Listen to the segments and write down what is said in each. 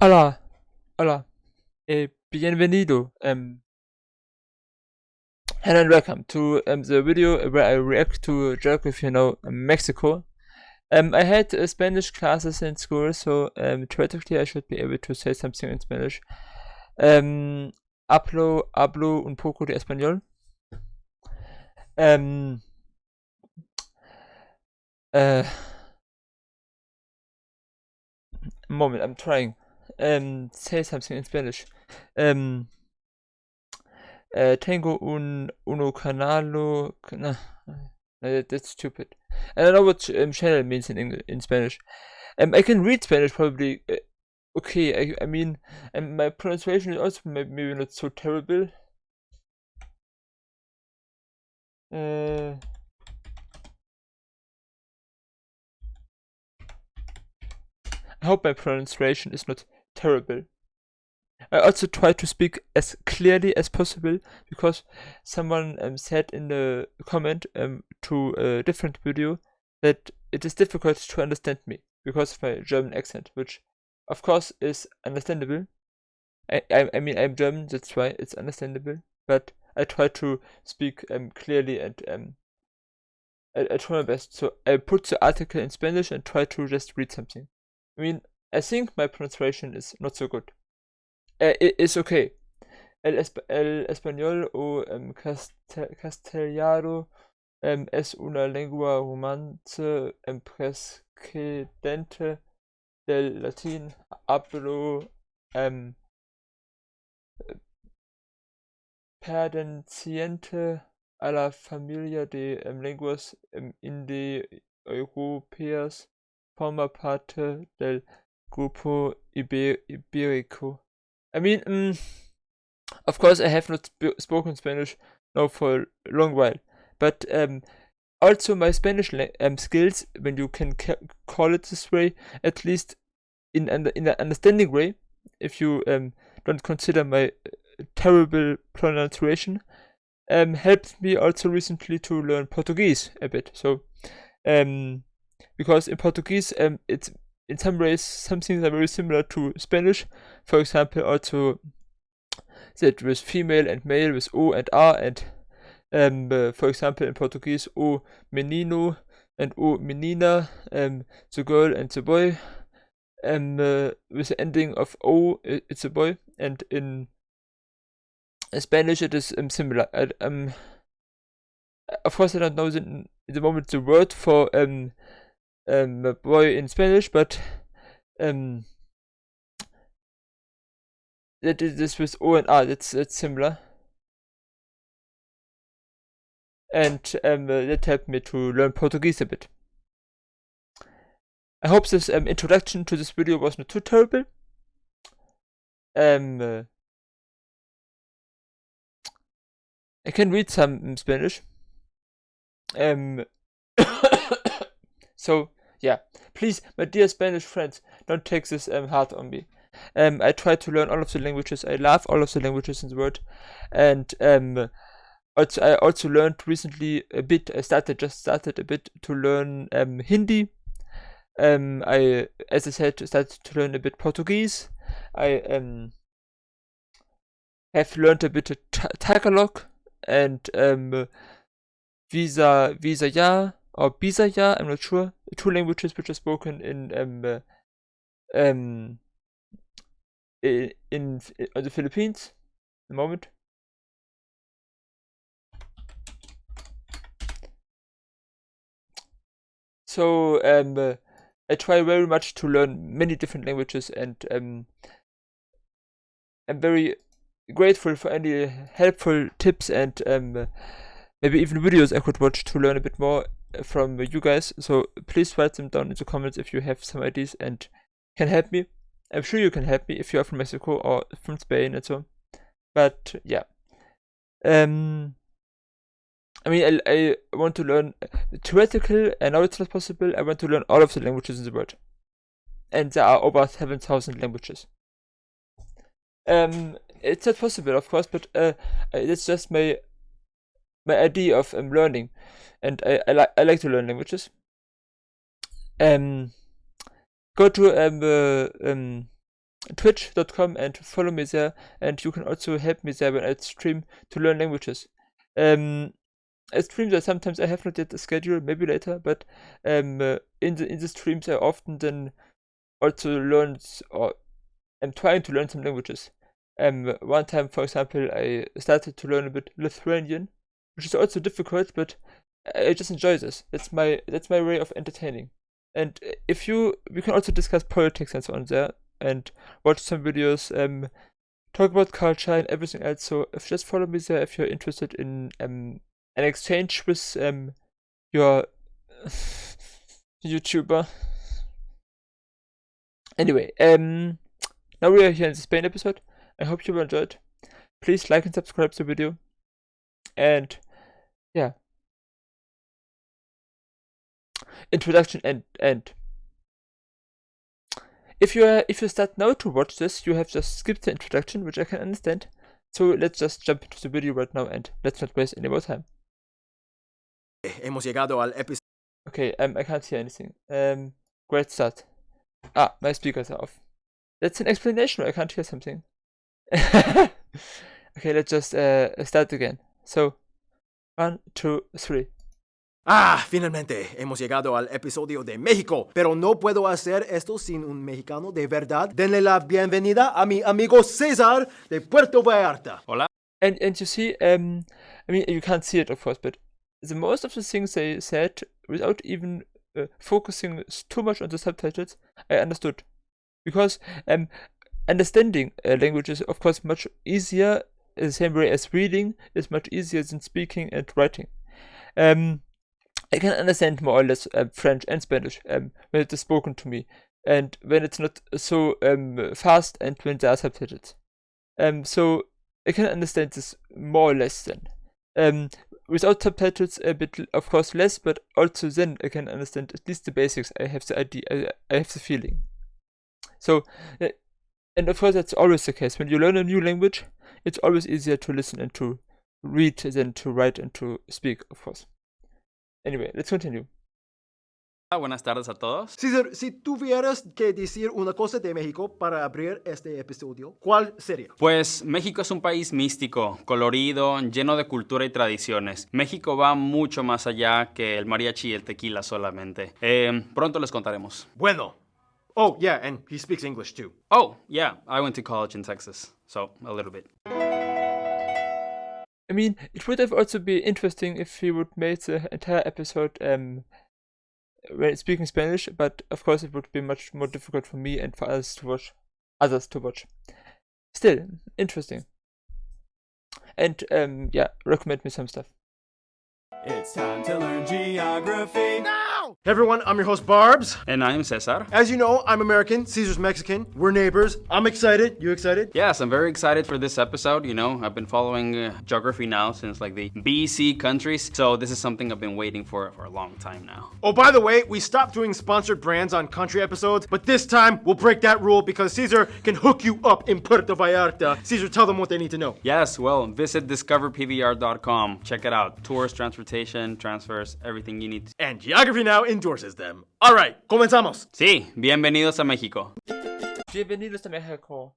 Hola, hola, bienvenido, hello and welcome to the video where I react to geography, Mexico. I had Spanish classes in school, so theoretically I should be able to say something in Spanish. Hablo un poco de español. Uh, Moment, I'm trying. Say something in Spanish. Tengo uno canalo. That's stupid. I don't know what channel means in Spanish. I can read Spanish probably. Okay, I mean, my pronunciation is also maybe not so terrible. I hope my pronunciation is not terrible. I also try to speak as clearly as possible because someone said in the comment to a different video that it is difficult to understand me because of my German accent, which of course is understandable. I mean I'm German, that's why it's understandable. But I try to speak clearly and I try my best. So I put the article in Spanish and try to just read something. I mean, I think my pronunciation is not so good. It's okay. El español o castellano es una lengua romance precedente del latín. Hablo perteneciente a la familia de lenguas indoeuropeas. Forma parte del grupo ibérico. I mean, of course, I have not spoken Spanish now for a long while, but also my Spanish skills, when you can call it this way, at least in an understanding way, if you don't consider my terrible pronunciation, helped me also recently to learn Portuguese a bit. So, because in Portuguese, it's in some ways some things are very similar to Spanish. For example, also that with female and male with O and R, and for example in Portuguese o menino and o menina, the girl and the boy, with the ending of O it's a boy, and in Spanish it is similar. Of course I don't know in the moment the word for boy in Spanish, but that is this with O and R, that's similar. And that helped me to learn Portuguese a bit. I hope this introduction to this video was not too terrible. I can read some Spanish. So yeah, please, my dear Spanish friends, don't take this hard on me. I try to learn all of the languages. I love all of the languages in the world, and I also learned recently a bit. Just started a bit to learn Hindi. I, as I said, started to learn a bit Portuguese. I have learned a bit of Tagalog and Visaya or Bisaya. I'm not sure. Two languages which are spoken in on the Philippines. A moment. So I try very much to learn many different languages, and I'm very grateful for any helpful tips and maybe even videos I could watch to learn a bit more from you guys. So please write them down in the comments if you have some ideas and can help me. I'm sure you can help me if you are from Mexico or from Spain and so on. But yeah. I mean, I want to learn theoretical. I know it's not possible. I want to learn all of the languages in the world, and there are over 7,000 languages. It's not possible, of course, but it's just my idea of learning, and I like to learn languages. Go to twitch.com and follow me there, and you can also help me there when I stream to learn languages. I stream there sometimes. I have not yet a schedule, maybe later, but in the streams I often then also learn or I'm trying to learn some languages. One time, for example, I started to learn a bit Lithuanian, which is also difficult, but I just enjoy this. That's my way of entertaining. And we can also discuss politics and so on there, and watch some videos, talk about culture and everything else. So just follow me there if you're interested in an exchange with your YouTuber. Anyway, now we are here in the Spain episode. I hope you enjoyed. Please like and subscribe to the video. And yeah. Introduction and end. If you start now to watch this, you have just skipped the introduction, which I can understand. So let's just jump into the video right now and let's not waste any more time. Hemos llegado al episodio. Okay, I can't hear anything. Great start. My speakers are off. That's an explanation. I can't hear something. Okay, let's just start again. So, 1, 2, 3. Finalmente hemos llegado al episodio de México, pero no puedo hacer esto sin un mexicano de verdad. Denle la bienvenida a mi amigo César de Puerto Vallarta. Hola. And you see, I mean, you can't see it, of course, but the most of the things they said, without even focusing too much on the subtitles, I understood. Because understanding language is, of course, much easier, in the same way as reading is much easier than speaking and writing. I can understand more or less French and Spanish when it is spoken to me, and when it's not so fast and when there are subtitles. So I can understand this more or less then. Without subtitles, a bit, of course, less, but also then I can understand at least the basics. I have the idea, I have the feeling. So, and of course, that's always the case. When you learn a new language, it's always easier to listen and to read than to write and to speak, of course. Anyway, let's continue. Buenas tardes a todos. César, si tuvieras que decir una cosa de México para abrir este episodio, ¿cuál sería? Pues México es un país místico, colorido, lleno de cultura y tradiciones. México va mucho más allá que el mariachi y el tequila solamente. Pronto les contaremos. Bueno. Oh, yeah, and he speaks English too. Oh, yeah, I went to college in Texas, so a little bit. I mean, it would have also been interesting if he would make the entire episode when speaking Spanish, but of course it would be much more difficult for me and for others to watch. Still, interesting. And yeah, recommend me some stuff. It's time to learn geography now! Hey everyone, I'm your host Barbs. And I'm Cesar. As you know, I'm American, Caesar's Mexican. We're neighbors. I'm excited. You excited? Yes, I'm very excited for this episode. You know, I've been following geography now since like the BC countries, so this is something I've been waiting for a long time now. Oh, by the way, we stopped doing sponsored brands on country episodes, but this time we'll break that rule because Caesar can hook you up in Puerto Vallarta. Caesar, tell them what they need to know. Yes, well, visit discoverpvr.com. Check it out. Tours, transportation, transfers, everything you need. And Geography Now endorses them. All right, comenzamos. Sí, bienvenidos a México. Bienvenidos a México.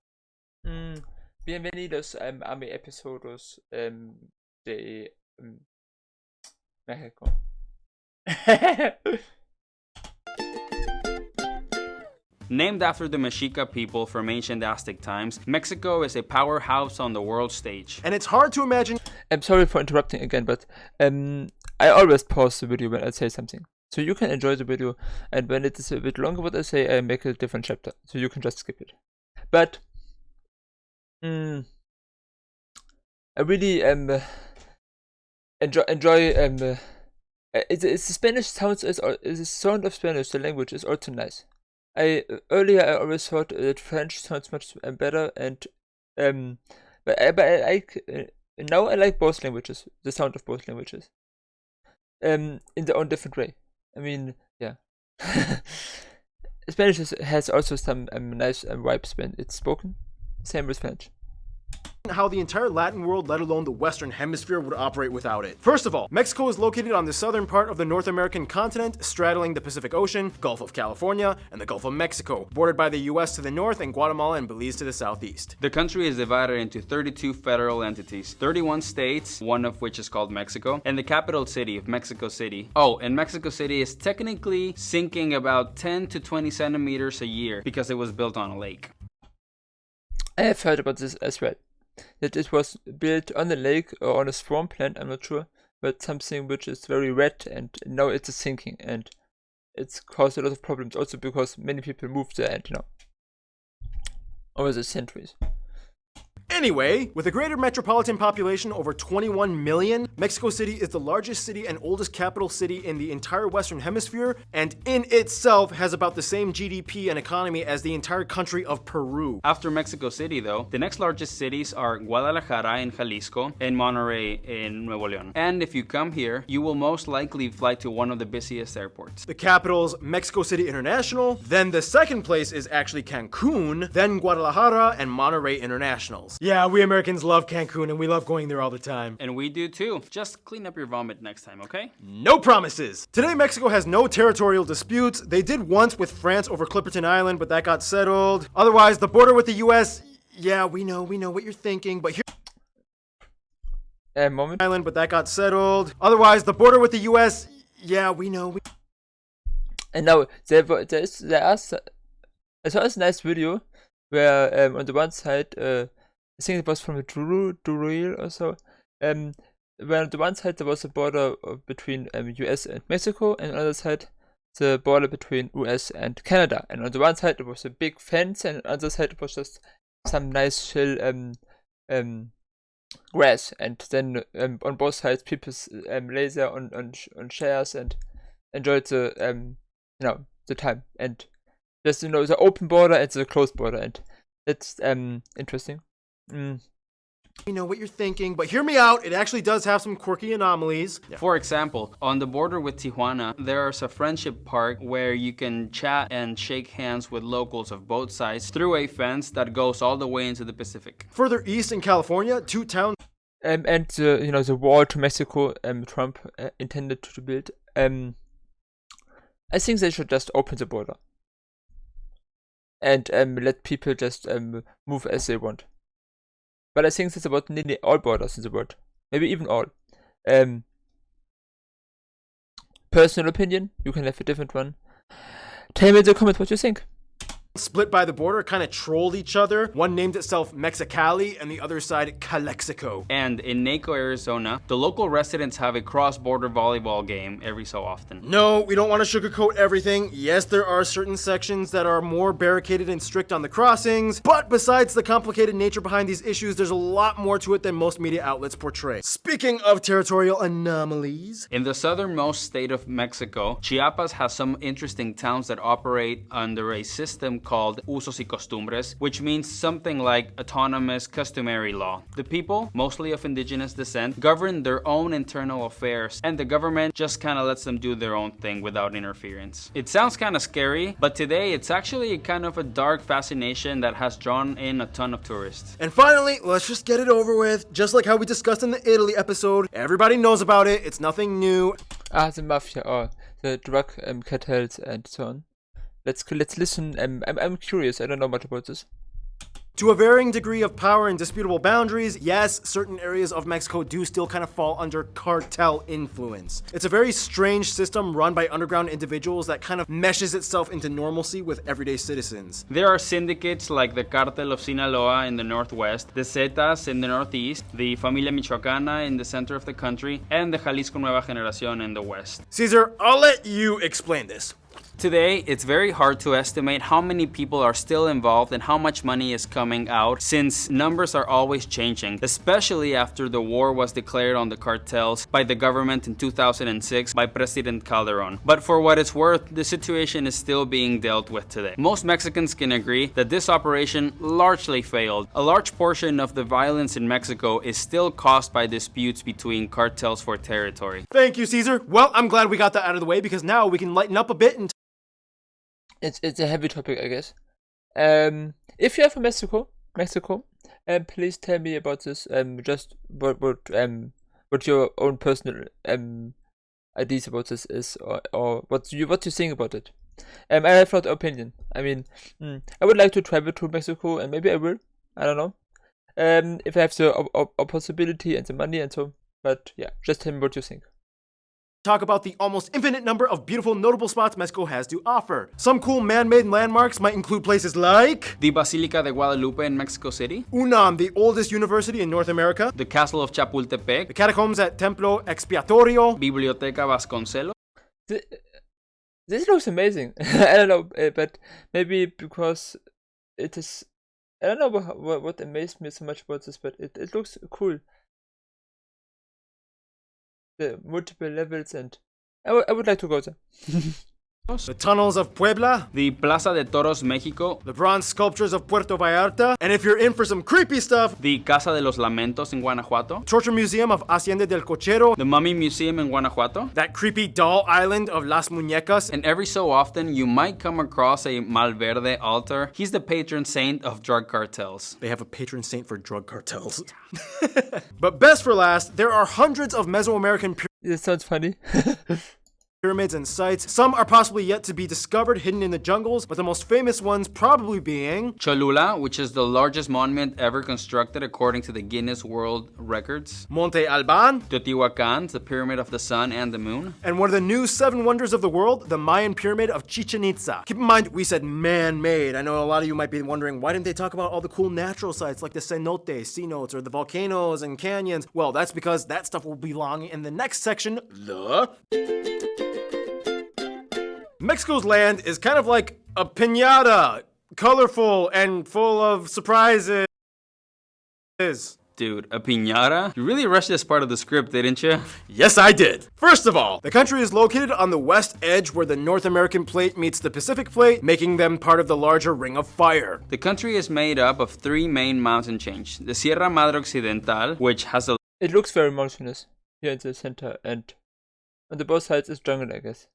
Bienvenidos a mi episodios de México. Named after the Mexica people from ancient Aztec times, Mexico is a powerhouse on the world stage. And it's hard to imagine. I'm sorry for interrupting again, but I always pause the video when I say something. So you can enjoy the video, and when it is a bit longer what I say, I make a different chapter. So you can just skip it. But I really enjoy it's the Spanish sounds is the sound of Spanish, the language is also nice. Earlier I always thought that French sounds much better, and but I like now I like both languages, the sound of both languages, in their own different way. I mean, yeah. Spanish has also some nice vibes when it's spoken. Same with French. how the entire Latin world, let alone the Western Hemisphere, would operate without it. First of all, Mexico is located on the southern part of the North American continent, straddling the Pacific Ocean, Gulf of California, and the Gulf of Mexico, bordered by the US to the north and Guatemala and Belize to the southeast. The country is divided into 32 federal entities, 31 states, one of which is called Mexico, and the capital city of Mexico City. Oh, and Mexico City is technically sinking about 10 to 20 centimeters a year because it was built on a lake. I have heard about this as well. That it was built on a lake or on a swampland, I'm not sure, but something which is very wet and now it's sinking and it's caused a lot of problems also because many people moved there and over the centuries. Anyway, with a greater metropolitan population over 21 million, Mexico City is the largest city and oldest capital city in the entire Western Hemisphere, and in itself has about the same GDP and economy as the entire country of Peru. After Mexico City, though, the next largest cities are Guadalajara in Jalisco and Monterrey in Nuevo León. And if you come here, you will most likely fly to one of the busiest airports. The capital's Mexico City International, then the second place is actually Cancun, then Guadalajara and Monterrey Internationals. Yeah, we Americans love Cancun and we love going there all the time. And we do too. Just clean up your vomit next time, okay? No promises! Today, Mexico has no territorial disputes. They did once with France over Clipperton Island, but that got settled. Otherwise, the border with the US, yeah, we know what you're thinking, but here... Moment. Island, but that got settled. Otherwise, the border with the US, yeah, we know. And now, I saw a nice video where on the one side, I think it was from a Durrell or so. Where on the one side there was a border between US and Mexico, and on the other side the border between US and Canada. And on the one side it was a big fence, and on the other side it was just some nice chill grass. And then on both sides people lay there on chairs and enjoyed the the time. And there's the open border and the closed border, and that's interesting. We know what you're thinking, but hear me out, it actually does have some quirky anomalies. Yeah. For example, on the border with Tijuana, there's a friendship park where you can chat and shake hands with locals of both sides through a fence that goes all the way into the Pacific. Further east in California, two towns... and the wall to Mexico Trump intended to build. I think they should just open the border. And let people just move as they want. But I think that's about nearly all borders in the world. Maybe even all. Personal opinion, you can have a different one. Tell me in the comments what you think. Split by the border kind of trolled each other. One named itself Mexicali and the other side Calexico. And in Naco, Arizona, the local residents have a cross-border volleyball game every so often. No, we don't want to sugarcoat everything. Yes, there are certain sections that are more barricaded and strict on the crossings, but besides the complicated nature behind these issues, there's a lot more to it than most media outlets portray. Speaking of territorial anomalies, in the southernmost state of Mexico, Chiapas has some interesting towns that operate under a system called usos y costumbres, which means something like autonomous customary law. The people, mostly of indigenous descent, govern their own internal affairs, and the government just kind of lets them do their own thing without interference. It sounds kind of scary, but today it's actually kind of a dark fascination that has drawn in a ton of tourists. And finally, let's just get it over with. Just like how we discussed in the Italy episode, everybody knows about it, it's nothing new. The mafia, or the drug cartels and so on. Let's listen. I'm curious. I don't know much about this. To a varying degree of power and disputable boundaries, yes, certain areas of Mexico do still kind of fall under cartel influence. It's a very strange system run by underground individuals that kind of meshes itself into normalcy with everyday citizens. There are syndicates like the Cartel of Sinaloa in the northwest, the Zetas in the northeast, the Familia Michoacana in the center of the country, and the Jalisco Nueva Generación in the west. Caesar, I'll let you explain this. Today, it's very hard to estimate how many people are still involved and how much money is coming out, since numbers are always changing, especially after the war was declared on the cartels by the government in 2006 by President Calderon. But for what it's worth, the situation is still being dealt with today. Most Mexicans can agree that this operation largely failed. A large portion of the violence in Mexico is still caused by disputes between cartels for territory. Thank you, Caesar. Well, I'm glad we got that out of the way, because now we can lighten up a bit and It's a heavy topic, I guess. If you're from Mexico, please tell me about this. Just what your own personal ideas about this is, or what you think about it. I have not opinion. I mean, I would like to travel to Mexico, and maybe I will. I don't know. If I have the possibility and the money and so. But yeah, just tell me what you think. Talk about the almost infinite number of beautiful, notable spots Mexico has to offer. Some cool man-made landmarks might include places like the Basilica de Guadalupe in Mexico City, UNAM, the oldest university in North America, the Castle of Chapultepec, the catacombs at Templo Expiatorio, Biblioteca Vasconcelos. This looks amazing. I don't know, but maybe because it is. I don't know what amazed me so much about this, but it looks cool. The multiple levels, and I would like to go there. the tunnels of Puebla, the Plaza de Toros Mexico, the bronze sculptures of Puerto Vallarta, and if you're in for some creepy stuff, the Casa de los Lamentos in Guanajuato, Torture Museum of Hacienda del Cochero, the Mummy Museum in Guanajuato, that creepy doll island of Las Muñecas, and every so often you might come across a Malverde altar. He's the patron saint of drug cartels. They have a patron saint for drug cartels. But best for last, there are hundreds of Mesoamerican This sounds funny. pyramids and sites. Some are possibly yet to be discovered, hidden in the jungles, but the most famous ones probably being Cholula, which is the largest monument ever constructed according to the Guinness World Records, Monte Alban, Teotihuacan, the Pyramid of the Sun and the Moon, and one of the new 7 wonders of the world, the Mayan Pyramid of Chichen Itza. Keep in mind, we said man-made. I know a lot of you might be wondering, why didn't they talk about all the cool natural sites like the cenotes, cenotes, or the volcanoes and canyons? Well, that's because that stuff will belong in the next section, the... Mexico's land is kind of like a piñata, colorful and full of surprises. Dude, a piñata? You really rushed this part of the script, didn't you? Yes, I did. First of all, the country is located on the west edge where the North American plate meets the Pacific plate, making them part of the larger Ring of Fire. The country is made up of 3 main mountain chains. The Sierra Madre Occidental, which has the It looks very mountainous here in the center, and on the both sides is jungle, I guess.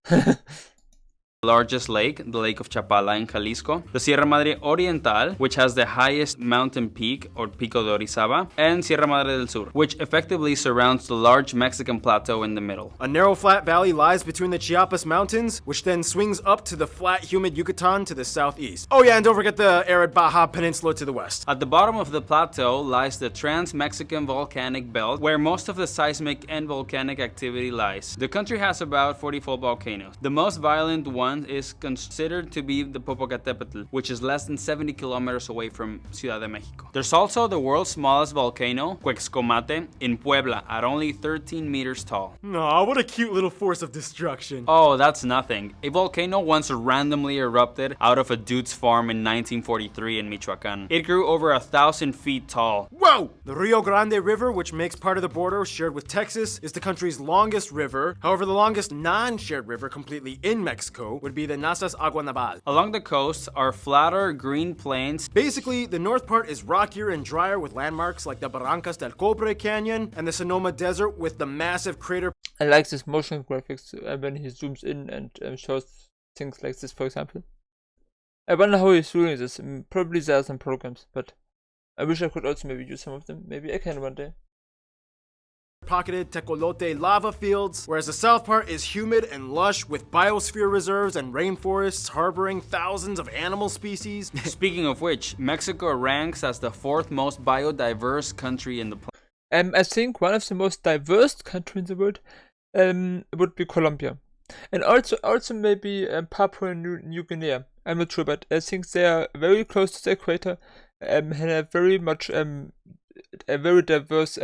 largest lake, the Lake of Chapala in Jalisco, the Sierra Madre Oriental, which has the highest mountain peak, or Pico de Orizaba, and Sierra Madre del Sur, which effectively surrounds the large Mexican plateau in the middle. A narrow flat valley lies between the Chiapas Mountains, which then swings up to the flat humid Yucatan to the southeast. Oh yeah, and don't forget the arid Baja Peninsula to the west. At the bottom of the plateau lies the Trans-Mexican Volcanic Belt, where most of the seismic and volcanic activity lies. The country has about 44 volcanoes. The most violent one is considered to be the Popocatépetl, which is less than 70 kilometers away from Ciudad de Mexico. There's also the world's smallest volcano, Cuexcomate, in Puebla, at only 13 meters tall. Aw, what a cute little force of destruction. Oh, that's nothing. A volcano once randomly erupted out of a dude's farm in 1943 in Michoacan. It grew over 1,000 feet tall. Whoa! The Rio Grande River, which makes part of the border shared with Texas, is the country's longest river. However, the longest non-shared river completely in Mexico would be the Nazas Agua Naval. Along the coast are flatter green plains. Basically, the north part is rockier and drier with landmarks like the Barrancas del Cobre Canyon and the Sonoma Desert with the massive crater. I like this motion graphics when he zooms in and shows things like this, for example. I wonder how he's doing this. Probably there are some programs, but I wish I could also maybe use some of them. Maybe I can one day. Pocketed tecolote lava fields, whereas the south part is humid and lush with biosphere reserves and rainforests harboring thousands of animal species. Speaking of which, Mexico ranks as the 4th most biodiverse country in the planet. I think one of the most diverse countries in the world would be Colombia, and also maybe Papua New Guinea. I'm not sure, but I think they are very close to the equator and have very much a very diverse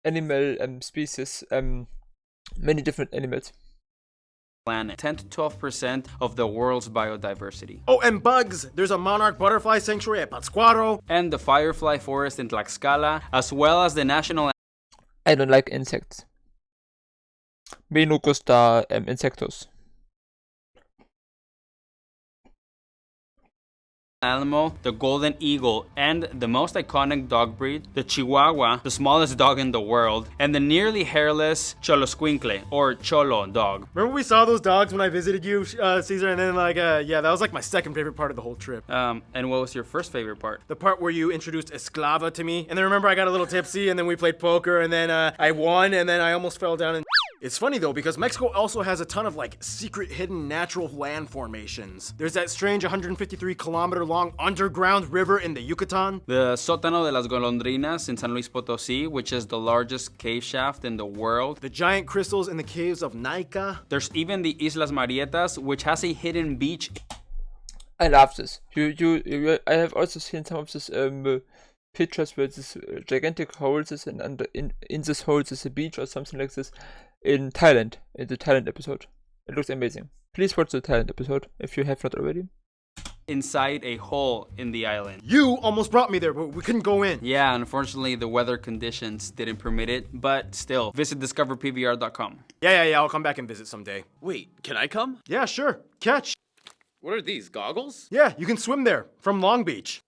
animal species, many different animals. Planet. 10 to 12% of the world's biodiversity. Oh, and bugs! There's a monarch butterfly sanctuary at Pátzcuaro. And the firefly forest in Tlaxcala, as well as the national... I don't like insects. Me no gusta insectos. animal, the golden eagle, and the most iconic dog breed, the Chihuahua, the smallest dog in the world, and the nearly hairless Choloscuincle, or Cholo dog. Remember we saw those dogs when I visited you, Caesar, and then yeah, that was like my second favorite part of the whole trip. And what was your first favorite part? The part where you introduced Esclava to me, and then remember I got a little tipsy, and then we played poker, and then I won, and then I almost fell down and... It's funny though, because Mexico also has a ton of like secret hidden natural land formations. There's that strange 153 kilometer long underground river in the Yucatan. The Sótano de las Golondrinas in San Luis Potosí, which is the largest cave shaft in the world. The giant crystals in the caves of Naica. There's even the Islas Marietas, which has a hidden beach. I love this. I have also seen some of this pictures where this gigantic holes is, and in this hole is a beach or something like this in Thailand, in the Thailand episode. It looks amazing. Please watch the Thailand episode if you have not already. Inside a hole in the island. You almost brought me there, but we couldn't go in. Yeah, unfortunately the weather conditions didn't permit it, but still, visit discoverpbr.com. Yeah, I'll come back and visit someday. Wait, can I come? Yeah, sure. Catch. What are these, goggles? Yeah, you can swim there from Long Beach.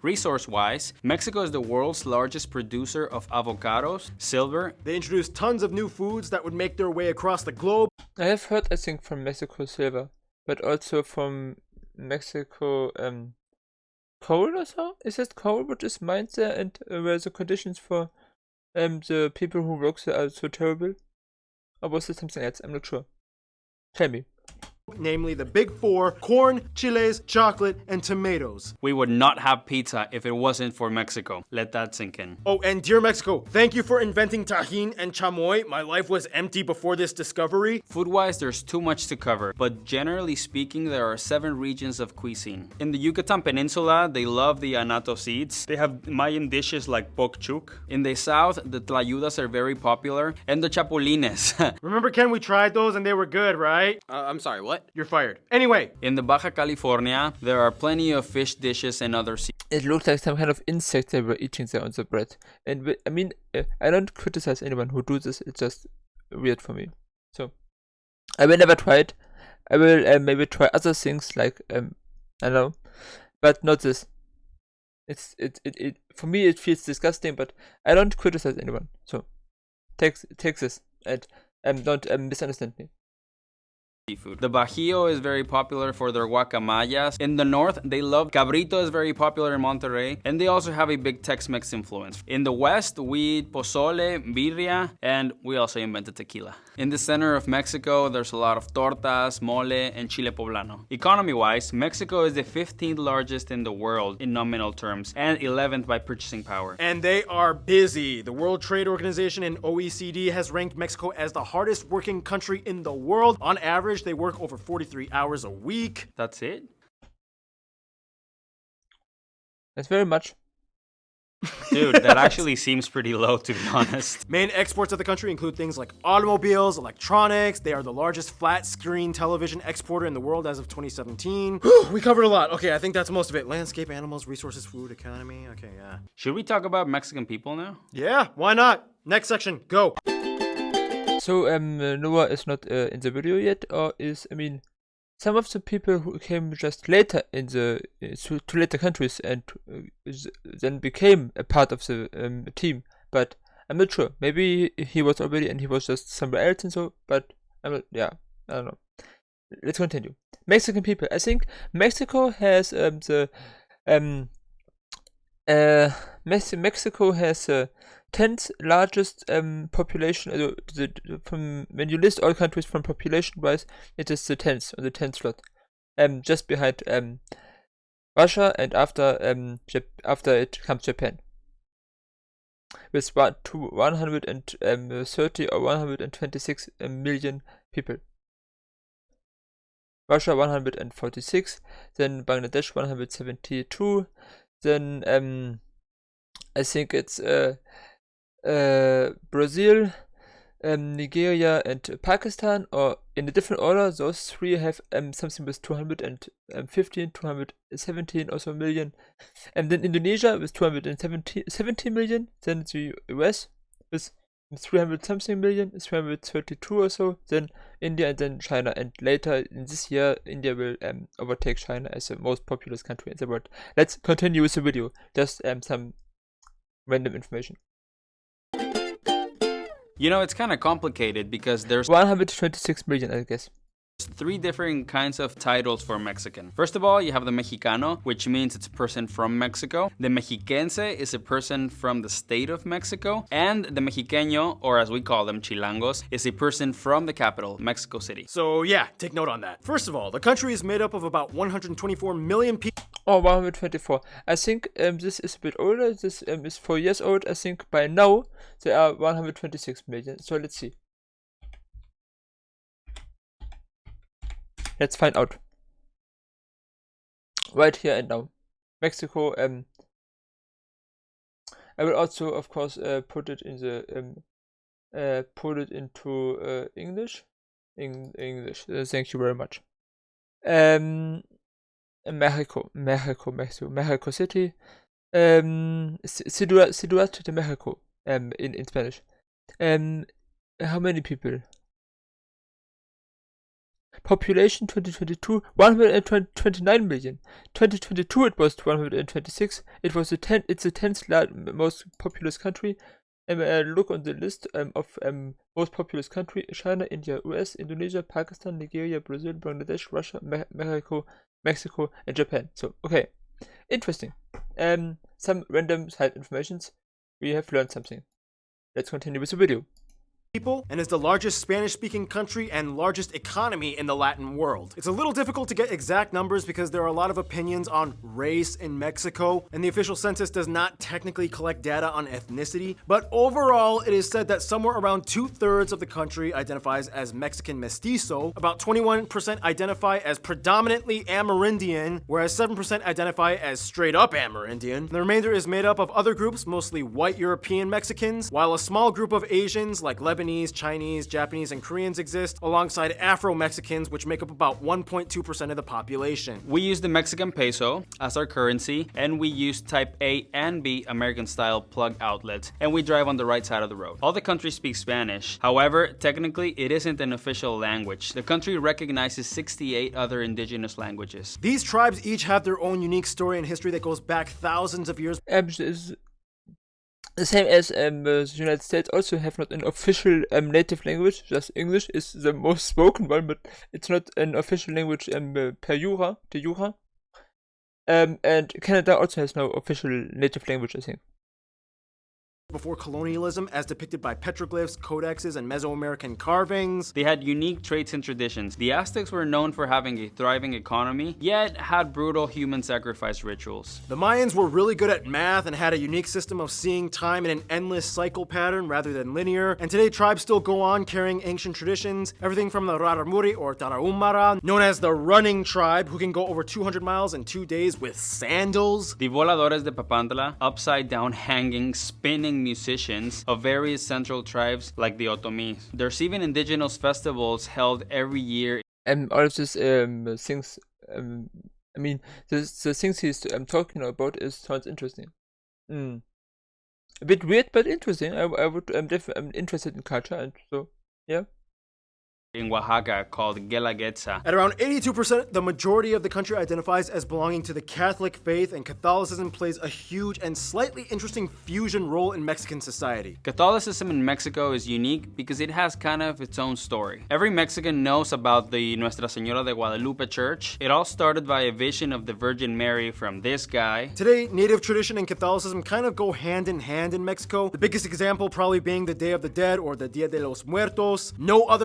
Resource-wise, Mexico is the world's largest producer of avocados, silver. They introduced tons of new foods that would make their way across the globe. I have heard, I think, from Mexico silver, but also from Mexico coal or so. Is it coal which is mined there, and where the conditions for the people who work there are so terrible? Or was it something else? I'm not sure. Tell me. Namely the big four: corn, chiles, chocolate, and tomatoes. We would not have pizza if it wasn't for Mexico. Let that sink in. Oh, and dear Mexico, thank you for inventing tajin and chamoy. My life was empty before this discovery. Food-wise, there's too much to cover, but generally speaking, there are 7 regions of cuisine. In the Yucatan Peninsula, they love the anato seeds. They have Mayan dishes like pokchuk. In the south, the tlayudas are very popular, and the chapulines. Remember, Ken, we tried those and they were good, right? I'm sorry, what? You're fired. Anyway. In the Baja California, there are plenty of fish dishes and other seafood. It looked like some kind of insect they were eating there on the bread. And I mean, I don't criticize anyone who do this. It's just weird for me. So, I will never try it. I will maybe try other things like I don't know, but not this. It for me it feels disgusting, but I don't criticize anyone. So, take this and don't misunderstand me. Seafood. The Bajío is very popular for their guacamayas. In the north, they love cabrito, is very popular in Monterrey, and they also have a big Tex-Mex influence. In the west, we eat pozole, birria, and we also invented tequila. In the center of Mexico, there's a lot of tortas, mole, and chile poblano. Economy-wise, Mexico is the 15th largest in the world in nominal terms, and 11th by purchasing power. And they are busy. The World Trade Organization and OECD has ranked Mexico as the hardest working country in the world. On average, they work over 43 hours a week. That's it? That's very much. Dude, that actually seems pretty low, to be honest. Main exports of the country include things like automobiles, electronics. They are the largest flat screen television exporter in the world as of 2017. We covered a lot. Okay, I think that's most of it. Landscape, animals, resources, food, economy. Okay, yeah. Should we talk about Mexican people now? Yeah, why not? Next section, go. So Noah is not in the video yet, or is, I mean, some of the people who came just later in the to later countries and then became a part of the team, but I'm not sure. Maybe he was already and he was just somewhere else and so. But yeah, I don't know. Let's continue. Mexican people. I think Mexico has Mexico has 10th largest population. From when you list all countries from population wise, it is the 10th on the 10th slot. Just behind Russia, and after it comes Japan with 130 or 126 million people. Russia 146, then Bangladesh 172, then I think it's Brazil, Nigeria, and Pakistan, or in a different order. Those three have something with 215, 217 or so million, and then Indonesia with 270 million. Then the US with 300 something million, 332 or so, then India, and then China. And later in this year, India will overtake China as the most populous country in the world. Let's continue with the video. Just some random information. You know, it's kind of complicated because there's 126 million, I guess. three different kinds of titles for Mexican. First of all, you have the Mexicano, which means it's a person from Mexico. The Mexiquense is a person from the state of Mexico. And the Mexiqueño, or as we call them, Chilangos, is a person from the capital, Mexico City. So yeah, take note on that. First of all, the country is made up of about 124 million people. Oh, 124. I think this is a bit older. This is 4 years old. I think by now there are 126 million. So let's see. Let's find out. Right here and now. Mexico. I will also, of course, put it in the put it into English. English. Thank you very much. Mexico City. Ciudad de Mexico. In Spanish. How many people? Population 2022 129 million. 2022 it was 126. It was it's the 10th most populous country. Look on the list of most populous country: China, India, US, Indonesia, Pakistan, Nigeria, Brazil, Bangladesh, Russia, Mexico, and Japan. So okay, interesting. Some random side informations. We have learned something. Let's continue with the video. People and is the largest Spanish-speaking country and largest economy in the Latin world. It's a little difficult to get exact numbers because there are a lot of opinions on race in Mexico, and the official census does not technically collect data on ethnicity, but overall it is said that somewhere around 2/3 of the country identifies as Mexican mestizo, about 21% identify as predominantly Amerindian, whereas 7% identify as straight up Amerindian. The remainder is made up of other groups, mostly white European Mexicans, while a small group of Asians like Lebanese, Chinese, Japanese, and Koreans exist, alongside Afro-Mexicans, which make up about 1.2% of the population. We use the Mexican peso as our currency, and we use type A and B American-style plug outlets, and we drive on the right side of the road. All the countries speak Spanish. However, technically, it isn't an official language. The country recognizes 68 other indigenous languages. These tribes each have their own unique story and history that goes back thousands of years. The same as the United States also have not an official native language. Just English is the most spoken one, but it's not an official language de jure. And Canada also has no official native language, I think. Before colonialism, as depicted by petroglyphs, codexes, and Mesoamerican carvings. They had unique traits and traditions. The Aztecs were known for having a thriving economy, yet had brutal human sacrifice rituals. The Mayans were really good at math and had a unique system of seeing time in an endless cycle pattern rather than linear. And today, tribes still go on carrying ancient traditions, everything from the Raramuri or Tarahumara, known as the running tribe, who can go over 200 miles in 2 days with sandals. The Voladores de Papantla, upside down hanging, spinning musicians of various central tribes like the Otomis. There's even indigenous festivals held every year. All of these things, I mean, the things he's talking about sounds interesting. A bit weird, but interesting. I'm definitely interested in culture, and so, yeah. In Oaxaca called Guelaguetza. At around 82%, the majority of the country identifies as belonging to the Catholic faith, and Catholicism plays a huge and slightly interesting fusion role in Mexican society. Catholicism in Mexico is unique because it has kind of its own story. Every Mexican knows about the Nuestra Señora de Guadalupe church. It all started by a vision of the Virgin Mary from this guy. Today, native tradition and Catholicism kind of go hand in hand in Mexico. The biggest example probably being the Day of the Dead or the Dia de los Muertos. No other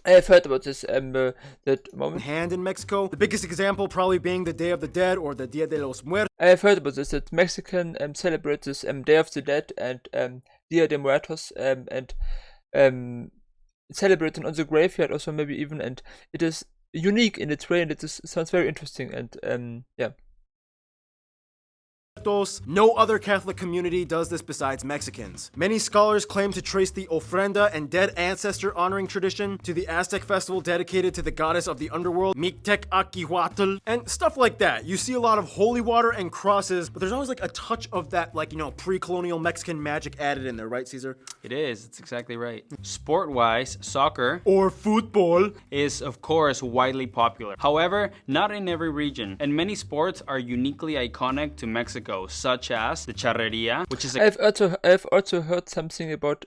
I have heard about this that moment. Hand in Mexico. The biggest example probably being the Day of the Dead or the Dia de los Muertos. I have heard about this that Mexican celebrate this Day of the Dead and Dia de Muertos and celebrating on the graveyard also maybe even, and it is unique in its way, and sounds very interesting, and yeah. muertos. No other Catholic community does this besides Mexicans. Many scholars claim to trace the ofrenda and dead ancestor honoring tradition to the Aztec festival dedicated to the goddess of the underworld, Mictecaccihuatl, and stuff like that. You see a lot of holy water and crosses, but there's always like a touch of that, like, you know, pre-colonial Mexican magic added in there, right, Caesar? It is, it's exactly right. Sport-wise, soccer Or football is of course widely popular. However, not in every region, and many sports are uniquely iconic to Mexico, such as the charreria, which is a I've also heard something about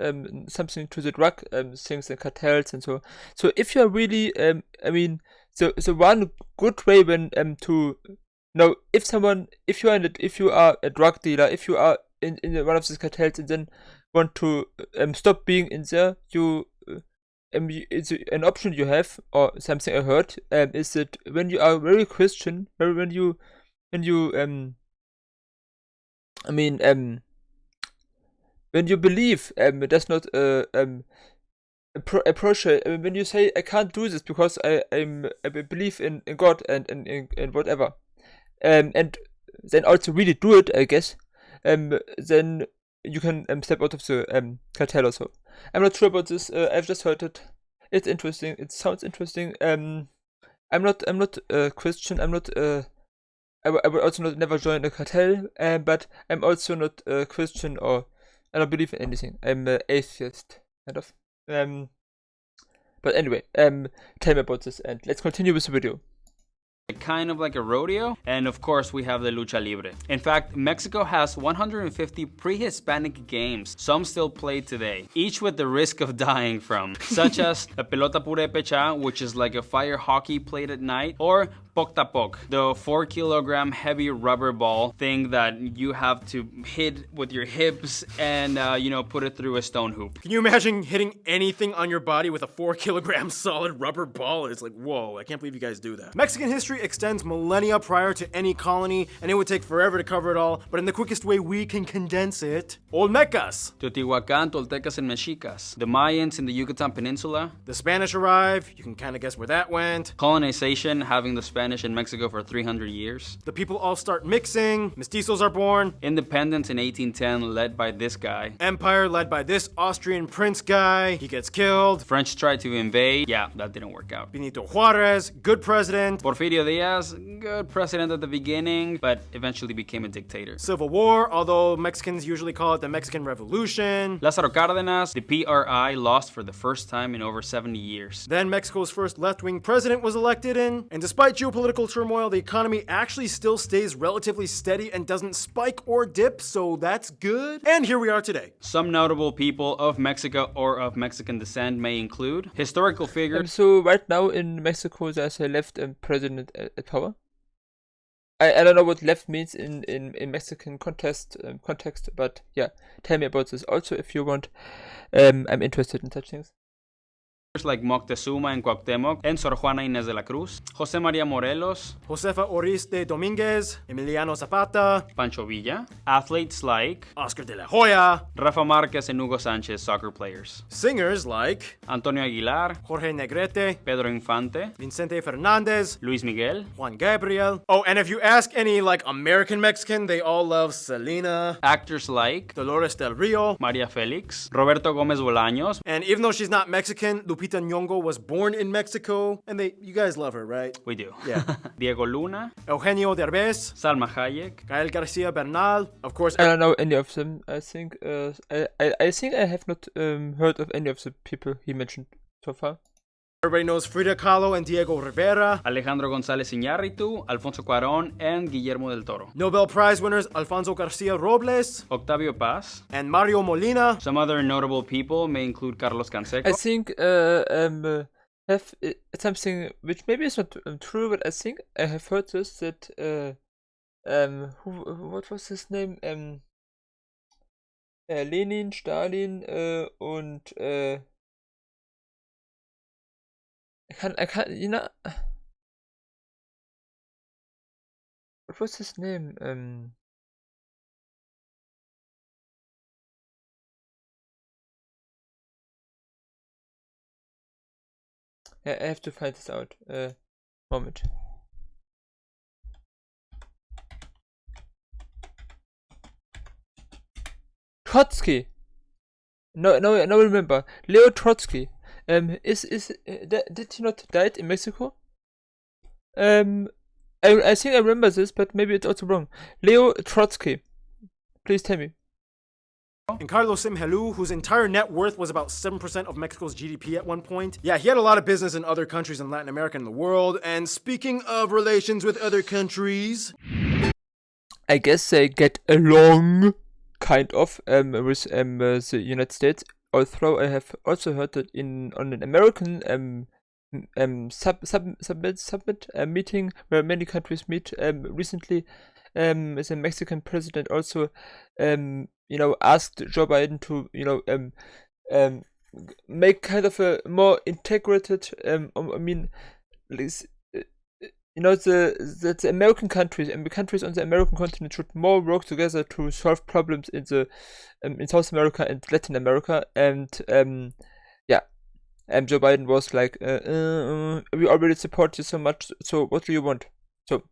something to the drug things and cartels and so. So if you're really I mean the one good way when to know if you are a drug dealer, if you are in one of these cartels and then want to stop being in there, it's an option you have, or something I heard, is that when you are very Christian, when you when you believe, that's not approach. When you say I can't do this because I believe in God and in whatever, and then also really do it, I guess, then you can step out of the cartel or so. I'm not sure about this. I've just heard it. It's interesting. It sounds interesting. I'm not Christian. I'm not. I would also not never join a cartel. But I'm also not Christian, or I don't believe in anything. I'm an atheist, kind of. But anyway, tell me about this, and let's continue with the video. kind of like a rodeo, and of course we have the lucha libre. In fact, Mexico has 150 pre-Hispanic games, some still played today, each with the risk of dying from, such as the pelota purepecha, which is like a fire hockey played at night, or pok-tapok, the 4-kilogram heavy rubber ball thing that you have to hit with your hips and put it through a stone hoop. Can you imagine hitting anything on your body with a 4-kilogram solid rubber ball? It's like, whoa, I can't believe you guys do that. Mexican history extends millennia prior to any colony, and it would take forever to cover it all, but in the quickest way we can condense it. Olmecas. Teotihuacan, Toltecas, and Mexicas. The Mayans in the Yucatan Peninsula. The Spanish arrive, you can kind of guess where that went. Colonization, having the Spanish in Mexico for 300 years. The people all start mixing, mestizos are born. Independence in 1810, led by this guy. Empire led by this Austrian prince guy, he gets killed. French tried to invade, yeah, that didn't work out. Benito Juarez, good president. Porfirio Diaz, good president at the beginning, but eventually became a dictator. Civil War, although Mexicans usually call it the Mexican Revolution. Lázaro Cárdenas, the PRI lost for the first time in over 70 years. Then Mexico's first left-wing president was elected in, and despite geopolitical turmoil, the economy actually still stays relatively steady and doesn't spike or dip, so that's good. And here we are today. Some notable people of Mexico or of Mexican descent may include historical figures. So right now in Mexico there's a left president at power. I don't know what left means in Mexican context, but yeah, tell me about this also if you want. I'm interested in such things. Like Moctezuma and Cuauhtémoc, and Sor Juana Inés de la Cruz, José María Morelos, Josefa Oriste Domínguez, Emiliano Zapata, Pancho Villa, athletes like Oscar de la Hoya, Rafa Márquez and Hugo Sánchez, soccer players, singers like Antonio Aguilar, Jorge Negrete, Pedro Infante, Vicente Fernandez, Luis Miguel, Juan Gabriel. Oh, and if you ask any American Mexican, they all love Selena, actors like Dolores del Rio, María Félix, Roberto Gómez Bolaños, and even though she's not Mexican, Lupita Nyong'o was born in Mexico, and you guys love her, right? We do. Yeah. Diego Luna, Eugenio Derbez, Salma Hayek, Gael Garcia Bernal, of course. I don't know any of them. I think I think I have not heard of any of the people he mentioned so far. Everybody knows Frida Kahlo and Diego Rivera, Alejandro González Iñárritu, Alfonso Cuarón, and Guillermo del Toro. Nobel Prize winners Alfonso Garcia Robles, Octavio Paz, and Mario Molina. Some other notable people may include Carlos Canseco. I think have something which maybe is not true, but I think I have heard this that what was his name? Lenin, Stalin und I can't, what was his name? I have to find this out. Moment. Trotsky. No, I remember. Leo Trotsky. Did he not died in Mexico? I think I remember this, but maybe it's also wrong. Leo Trotsky. Please tell me. And Carlos Simhelu, whose entire net worth was about 7% of Mexico's GDP at one point. Yeah, he had a lot of business in other countries in Latin America and the world. And speaking of relations with other countries, I guess they get along, kind of, with the United States. Although I have also heard that on an American summit meeting where many countries meet recently, the Mexican president also asked Joe Biden to make kind of a more integrated the American countries and the countries on the American continent should more work together to solve problems in South America and Latin America. And Joe Biden was like, we already support you so much, so what do you want? So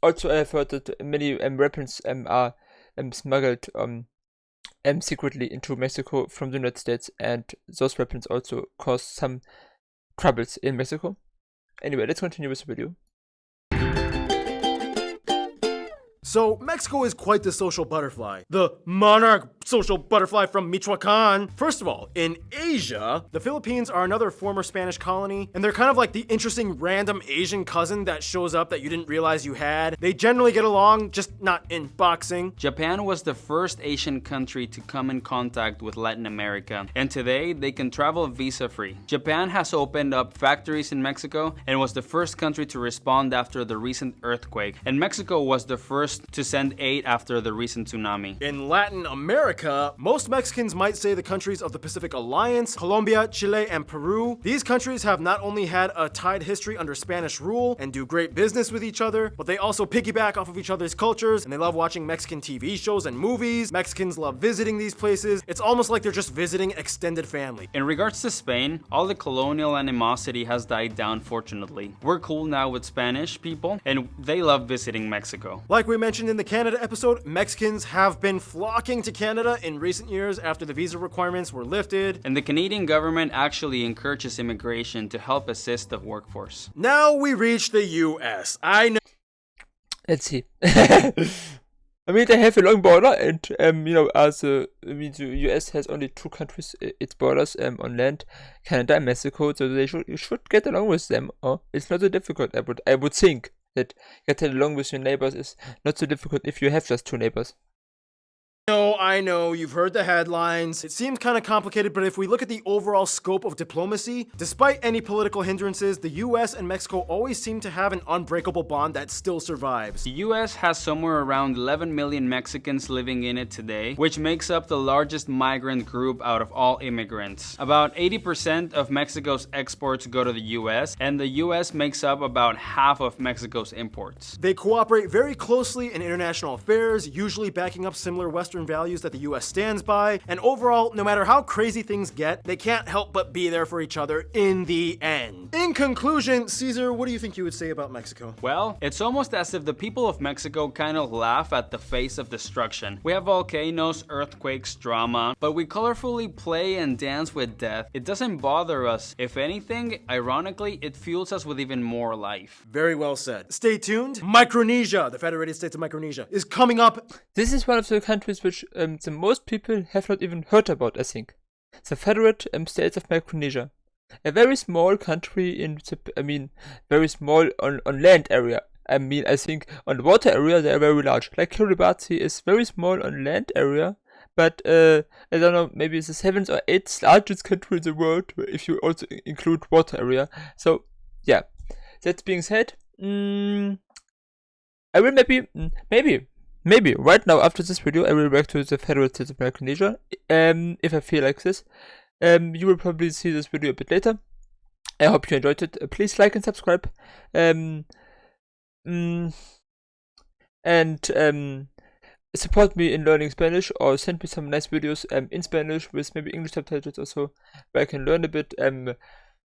also I have heard that many weapons are smuggled secretly into Mexico from the United States, and those weapons also cause some troubles in Mexico. Anyway, let's continue with the video. So, Mexico is quite the social butterfly. The monarch social butterfly from Michoacan. First of all, in Asia, the Philippines are another former Spanish colony, and they're kind of like the interesting random Asian cousin that shows up that you didn't realize you had. They generally get along, just not in boxing. Japan was the first Asian country to come in contact with Latin America, and today they can travel visa-free. Japan has opened up factories in Mexico and was the first country to respond after the recent earthquake, and Mexico was the first to send aid after the recent tsunami. In Latin America, most Mexicans might say the countries of the Pacific Alliance, Colombia, Chile, and Peru. These countries have not only had a tied history under Spanish rule and do great business with each other, but they also piggyback off of each other's cultures, and they love watching Mexican TV shows and movies. Mexicans love visiting these places. It's almost like they're just visiting extended family. In regards to Spain, all the colonial animosity has died down, fortunately. We're cool now with Spanish people, and they love visiting Mexico. Like we mentioned in the Canada episode, Mexicans have been flocking to Canada in recent years after the visa requirements were lifted. And the Canadian government actually encourages immigration to help assist the workforce. Now we reach the US. I know. Let's see. I mean, they have a long border, and the US has only two countries, its borders on land, Canada and Mexico, so you should get along with them. It's not so difficult. I would think that getting along with your neighbors is not so difficult if you have just two neighbors. I know, you've heard the headlines. It seems kind of complicated, but if we look at the overall scope of diplomacy, despite any political hindrances, the US and Mexico always seem to have an unbreakable bond that still survives. The US has somewhere around 11 million Mexicans living in it today, which makes up the largest migrant group out of all immigrants. About 80% of Mexico's exports go to the US, and the US makes up about half of Mexico's imports. They cooperate very closely in international affairs, usually backing up similar Western values that the US stands by, and overall, no matter how crazy things get, they can't help but be there for each other in the end. In conclusion, Caesar, what do you think you would say about Mexico? Well, it's almost as if the people of Mexico kind of laugh at the face of destruction. We have volcanoes, earthquakes, drama, but we colorfully play and dance with death. It doesn't bother us. If anything, ironically, it fuels us with even more life. Very well said. Stay tuned. Micronesia, the Federated States of Micronesia, is coming up. This is one of the countries which the most people have not even heard about, I think. The Federated States of Micronesia. A very small country very small on land area. I think on water area they are very large. Like Kiribati is very small on land area, but I don't know, maybe it's the 7th or 8th largest country in the world if you also include water area. So yeah, that being said, I will maybe right now after this video I will back to the Federal States of Micronesia, if I feel like this. You will probably see this video a bit later. I hope you enjoyed it. Please like and subscribe. Support me in learning Spanish, or send me some nice videos in Spanish with maybe English subtitles also, where I can learn a bit. I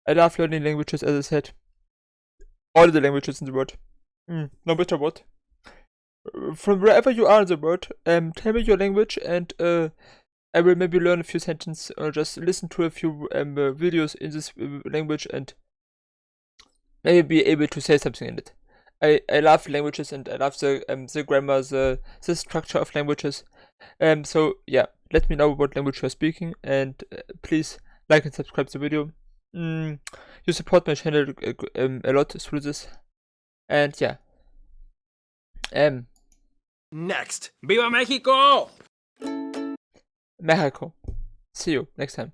love learning languages, as I said. All the languages in the world. No matter what. from wherever you are in the world, tell me your language, and I will maybe learn a few sentences or just listen to a few videos in this language and maybe be able to say something in it. I love languages and I love the grammar, the structure of languages. So yeah, let me know what language you're speaking, and please like and subscribe the video. You support my channel a lot through this, and yeah. Next. Viva Mexico! Mexico. See you next time.